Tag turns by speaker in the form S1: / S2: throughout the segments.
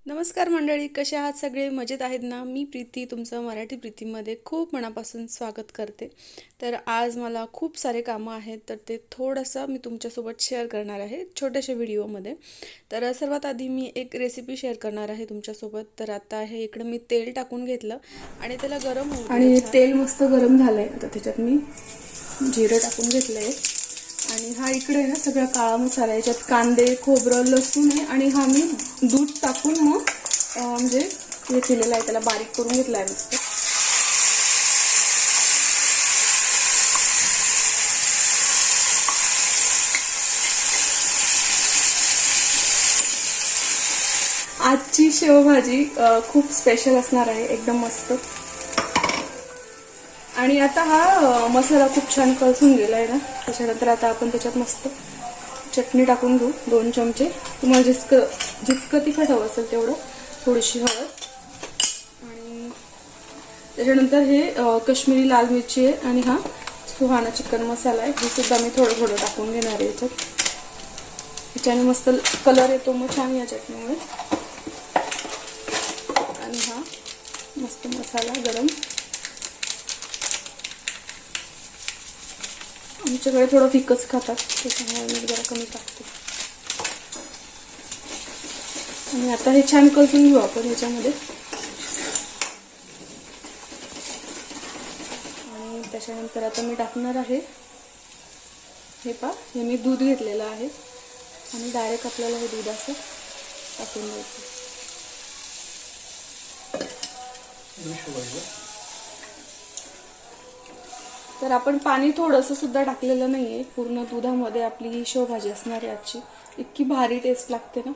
S1: नमस्कार मंडळी, कसे आहात सगळे? मजेत आहेत ना? मी प्रीती तुमचं मराठी प्रीतीमध्ये खूप मनापासून स्वागत करते. तर आज मला खूप सारे कामं आहेत, तर ते थोडंसं मी तुमच्यासोबत शेअर करणार आहे छोट्याशा व्हिडिओमध्ये. तर सर्वात आधी मी एक रेसिपी शेअर करणार आहे तुमच्यासोबत. तर आता हे इकडं मी तेल टाकून घेतलं आणि त्याला गरम होऊ दिलं. आणि तेल मस्त गरम झालं आहे. आता त्याच्यात मी जिरं टाकून घेतलं आहे आणि हा इकडे ना सगळा काळा मसाला आहे. याच्यात कांदे, खोबरं, लसूण आहे आणि हा मी दूध टाकून मग म्हणजे हे केलेलं आहे, त्याला बारीक करून घेतलं आहे मस्त. आजची शेवभाजी खूप स्पेशल असणार आहे, एकदम मस्त. आणि आता हा मसाला खूप छान कळसून गेला आहे ना. त्याच्यानंतर आता आपण त्याच्यात मस्त चटणी टाकून घेऊ 2 चमचे. तुम्हाला जितकं तिखट हवं असेल तेवढं. थोडीशी हळद आणि त्याच्यानंतर हे काश्मीरी लाल मिरची आहे आणि हा सुहाना चिकन मसाला आहे. हे सुद्धा मी थोडं थोडं टाकून घेणार आहे याच्यात. याच्याने मस्त कलर येतो मग छान या चटणीमुळे. आणि हा मस्त मसाला गरम. आमच्याकडे थोडं फिकच खातात, त्याच्यामुळे मी जरा कमी टाकते. आणि आता हे छान कलसून घेऊ आपण ह्याच्यामध्ये. आणि त्याच्यानंतर आता मी टाकणार आहे हे हे मी दूध घेतलेलं आहे आणि डायरेक्ट आपल्याला हे दूध असं टाकून द्यायचं. तर आपण पाणी थोडंसं सुद्धा टाकलेलं नाहीये. पूर्ण दुधामध्ये आपली ही शेवभाजी असणार आहे आजची. इतकी भारी टेस्ट लागते ना.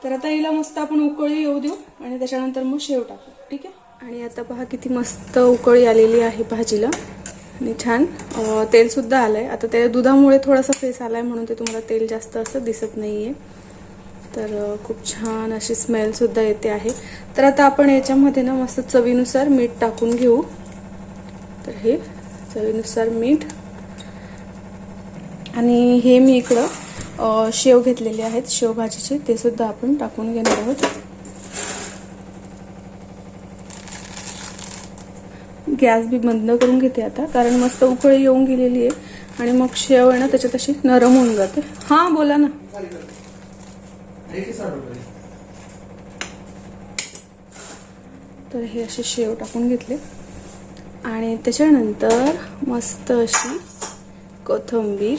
S1: तर आता हिला मस्त आपण उकळी येऊ देऊ आणि त्याच्यानंतर मग शेव टाकू, ठीक आहे. आणि आता पहा किती मस्त उकळी आलेली आहे भाजीला आणि छान तेल सुद्धा आलंय. आता त्या दुधामुळे थोडासा फेस आलाय म्हणून ते तुम्हाला तेल जास्त असं दिसत नाहीये. तर खूप छान अशी स्मेल सुद्धा येते आहे. तर आता आपण याच्यामध्ये ना मस्त चवीनुसार मीठ टाकून घेऊ. तर हे चवीनुसार मीठ. आणि हे मी इकडं शेव घेतलेले आहेत शेवभाजीचे, ते सुद्धा आपण टाकून घेणार आहोत. गॅस बी बंद करून घेते आता, कारण मस्त उकळी येऊन गेलेली आहे आणि मग शेव आहे ना त्याच्यात अशी नरम होऊन जाते. हा बोला ना. तर हे असे शेव टाकून घेतले आणि त्याच्यानंतर मस्त अशी कोथिंबीर.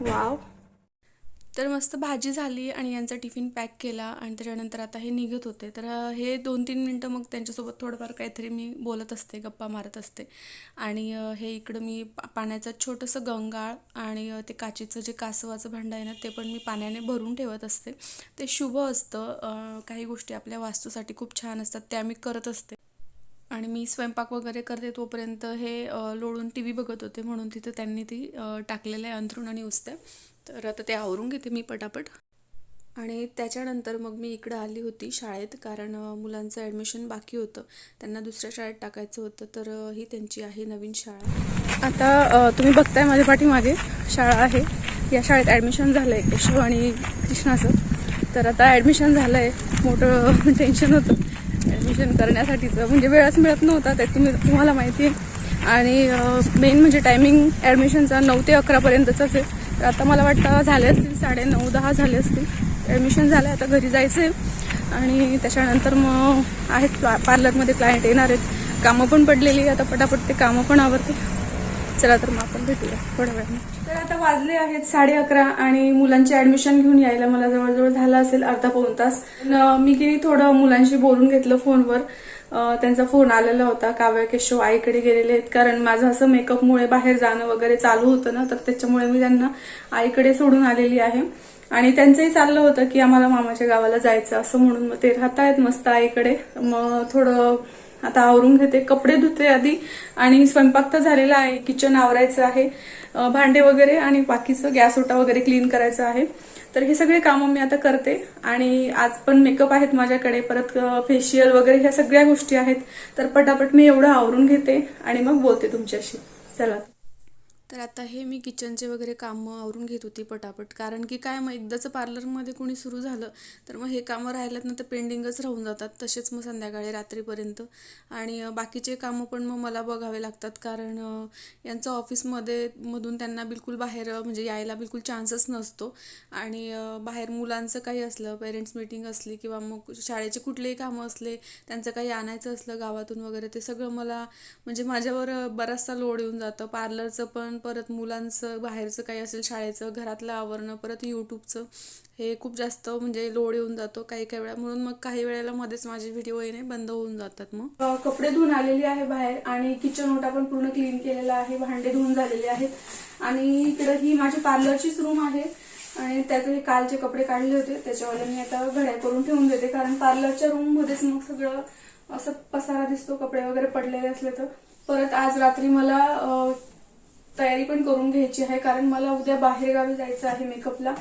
S1: वाव. तर मस्त भाजी झाली आणि यांचा टिफिन पॅक केला आणि त्याच्यानंतर आता हे निघत होते. तर हे 2-3 मिनटं मग त्यांच्यासोबत थोडंफार काहीतरी मी बोलत असते, गप्पा मारत असते. आणि हे इकडं मी पाण्याचं छोटंसं गंगाळ आणि ते काचेचं जे कासवाचं भांडं आहे ना ते पण मी पाण्याने भरून ठेवत असते. ते शुभ असतं. काही गोष्टी आपल्या वास्तूसाठी खूप छान असतात, त्या मी करत असते. आणि मी स्वयंपाक वगैरे करते तोपर्यंत हे लोळून टी व्ही बघत होते, म्हणून तिथं त्यांनी ती टाकलेलं आहे अंथरूण आणि उचत्या. तर आता ते आवरून घेते मी पटापट. आणि त्याच्यानंतर मग मी इकडं आली होती शाळेत, कारण मुलांचं ॲडमिशन बाकी होतं. त्यांना दुसऱ्या शाळेत टाकायचं होतं, तर ही त्यांची आहे नवीन शाळा. आता तुम्ही बघताय माझ्या पाठीमागे शाळा आहे. या शाळेत ॲडमिशन झालं आहे केशव आणि कृष्णाचं. तर आता ॲडमिशन झालं आहे. मोठं टेन्शन होतं ॲडमिशन करण्यासाठीचं, म्हणजे वेळच मिळत नव्हता, ते तुम्हाला माहिती आहे. आणि मेन म्हणजे टायमिंग ॲडमिशनचा 9 ते 11पर्यंतचाच आहे. तर आता मला वाटतं झाले असतील 9:30-10 झाले असतील. ॲडमिशन झालं, आता घरी जायचं आहे. आणि त्याच्यानंतर मग आहेत पार्लरमध्ये क्लायंट येणार आहेत. कामं पण पडलेली, आता पटापट ते कामं पण आवरते. चला तर मग आपण भेटूया थोड्या वेळाने. तर आता वाजले आहेत 11:30 आणि मुलांचे ॲडमिशन घेऊन यायला मला जवळजवळ झाला असेल अर्धा-पाऊण तास. मी की थोडं मुलांशी बोलून घेतलं फोनवर. त्यांचा फोन आलेला होता, काव्य केशव आईकडे गेलेले आहेत. कारण माझं असं मेकअपमुळे बाहेर जाणं वगैरे चालू होतं ना, तर त्याच्यामुळे मी त्यांना आईकडे सोडून आलेली आहे. आणि त्यांचंही चाललं होतं की आम्हाला मामाच्या गावाला जायचं असं, म्हणून मग ते राहतायत मस्त आईकडे. मग थोडं आता आवरून घेते, कपडे धुते आधी. आणि स्वयंपाक तर झालेला आहे, किचन आवरायचं आहे, भांडे वगैरे आणि बाकीचं गॅस ओटा वगैरे क्लीन करायचं आहे. तर हे सगळे कामं मी आता करते. आणि आज पण मेकअप आहेत माझ्याकडे, परत फेशियल वगैरे ह्या सगळ्या गोष्टी आहेत. तर पटापट मी एवढं आवरून घेते आणि मग बोलते तुमच्याशी. चला. तर आता हे मी किचनचे वगैरे कामं आवरून घेत होती पटापट, कारण की काय मग एकदाचं पार्लरमध्ये कोणी सुरू झालं तर मग हे कामं राहिल्यात ना तर पेंडिंगच राहून जातात तसेच मग संध्याकाळी रात्रीपर्यंत. आणि बाकीचे कामं पण मग मला बघावे लागतात, कारण यांचं ऑफिसमध्ये मधून त्यांना बिलकुल बाहेर म्हणजे यायला बिलकुल चान्सच नसतो. आणि बाहेर मुलांचं काही असलं, पेरेंट्स मीटिंग असली किंवा मग शाळेचे कुठलेही कामं असले, त्यांचं काही आणायचं असलं गावातून वगैरे, ते सगळं मला म्हणजे माझ्यावर बराचसा लोड येऊन जातं. पार्लरचं पण, परत मुलांचं बाहेरचं काही असेल शाळेचं, घरातलं आवरणं, परत यूट्यूबचं, हे खूप जास्त म्हणजे लोड येऊन जातो काही काही वेळा. म्हणून मग काही वेळेला मध्येच माझे व्हिडिओ येणे बंद होऊन जातात. मग कपडे धुवून आलेली आहे बाहेर आणि किचन ओटा पण पूर्ण क्लीन केलेला आहे, भांडे धुवून झालेले आहेत. आणि इकडे ही माझी पार्लरचीच रूम आहे आणि त्याचे हे कालचे कपडे काढले होते त्याच्यावाले मी आता घड्या करून ठेवून देते, कारण पार्लरच्या रूममध्येच मग सगळं असं पसारा दिसतो कपडे वगैरे पडलेले असले तर. परत आज रात्री मला तयारी पण करून घ्यायची आहे, कारण मला उद्या बाहेरगावी जायचं आहे मेकअपला.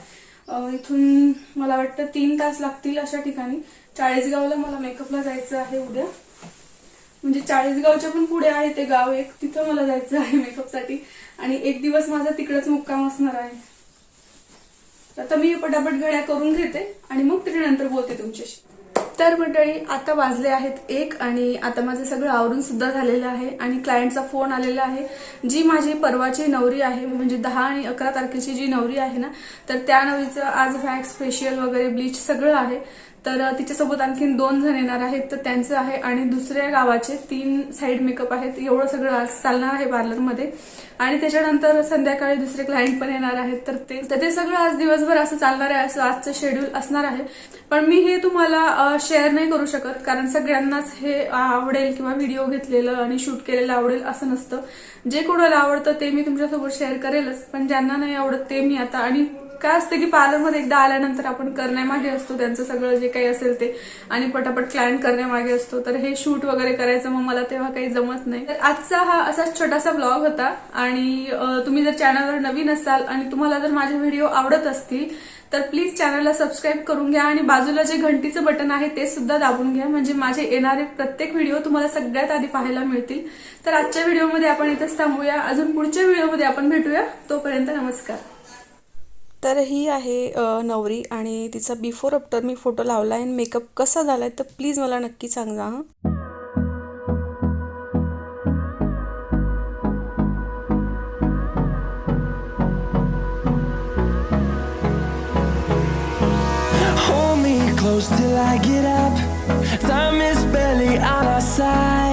S1: इथून मला वाटतं 3 तास लागतील अशा ठिकाणी. चाळीसगावला मला मेकअपला जायचं आहे उद्या, म्हणजे चाळीसगावच्या पण पुढे आहे ते गाव एक, तिथं मला जायचं आहे मेकअपसाठी आणि एक दिवस माझा तिकडेच मुक्काम असणार आहे. आता मी पटापट घड्या करून घेते आणि मग त्याच्यानंतर बोलते तुमच्याशी. तर मंडळी आता वाजले आहेत 1 आणि आता माझं सगळं आवरून सुद्धा झालेलं आहे आणि क्लायंटचा फोन आलेला आहे. जी माझी परवाची नवरी आहे, म्हणजे 10 आणि 11 तारखेची जी नवरी आहे ना, तर त्या नवरीचं आज वॅक्स, फेशियल वगैरे, ब्लीच सगळं आहे. तर तिच्यासोबत आणखीन 2 जण येणार आहेत, तर त्यांचं आहे. आणि दुसऱ्या गावाचे 3 साईड मेकअप आहेत. एवढं सगळं आज चालणार आहे पार्लरमध्ये. आणि त्याच्यानंतर संध्याकाळी दुसरे क्लायंट पण येणार आहेत, तर ते सगळं आज दिवसभर असं चालणार आहे, असं आजचं शेड्यूल असणार आहे. पण मी हे तुम्हाला शेअर नाही करू शकत, कारण सगळ्यांनाच हे आवडेल किंवा व्हिडिओ घेतलेलं आणि शूट केलेलं आवडेल असं नसतं. जे कोणाला आवडतं ते मी तुमच्यासोबत शेअर करेलच, पण ज्यांना नाही आवडत ते मी आता. आणि काय असतं की पार्लरमध्ये एकदा आल्यानंतर आपण करण्यामागे असतो त्यांचं सगळं जे काही असेल ते, आणि पटापट क्लायंट करण्यामागे असतो, तर हे शूट वगैरे करायचं मग मला तेव्हा काही जमत नाही. तर आजचा हा असा छोटासा ब्लॉग होता. आणि तुम्ही जर चॅनलवर नवीन असाल आणि तुम्हाला जर माझे व्हिडिओ आवडत असतील तर प्लीज चॅनलला सबस्क्राईब करून घ्या आणि बाजूला जे घंटीचं बटन आहे ते सुद्धा दाबून घ्या, म्हणजे माझे येणारे प्रत्येक व्हिडिओ तुम्हाला सगळ्यात आधी पाहायला मिळतील. तर आजच्या व्हिडिओमध्ये आपण इथंच थांबूया, अजून पुढच्या व्हिडिओमध्ये आपण भेटूया. तोपर्यंत नमस्कार. तर ही आहे नवरी आणि तिचा बिफोर आफ्टर मी फोटो लावलाय आणि मेकअप कसा झालाय तर प्लीज मला नक्की सांगा हा.
S2: Hold me close till I get up. Time is barely on our side.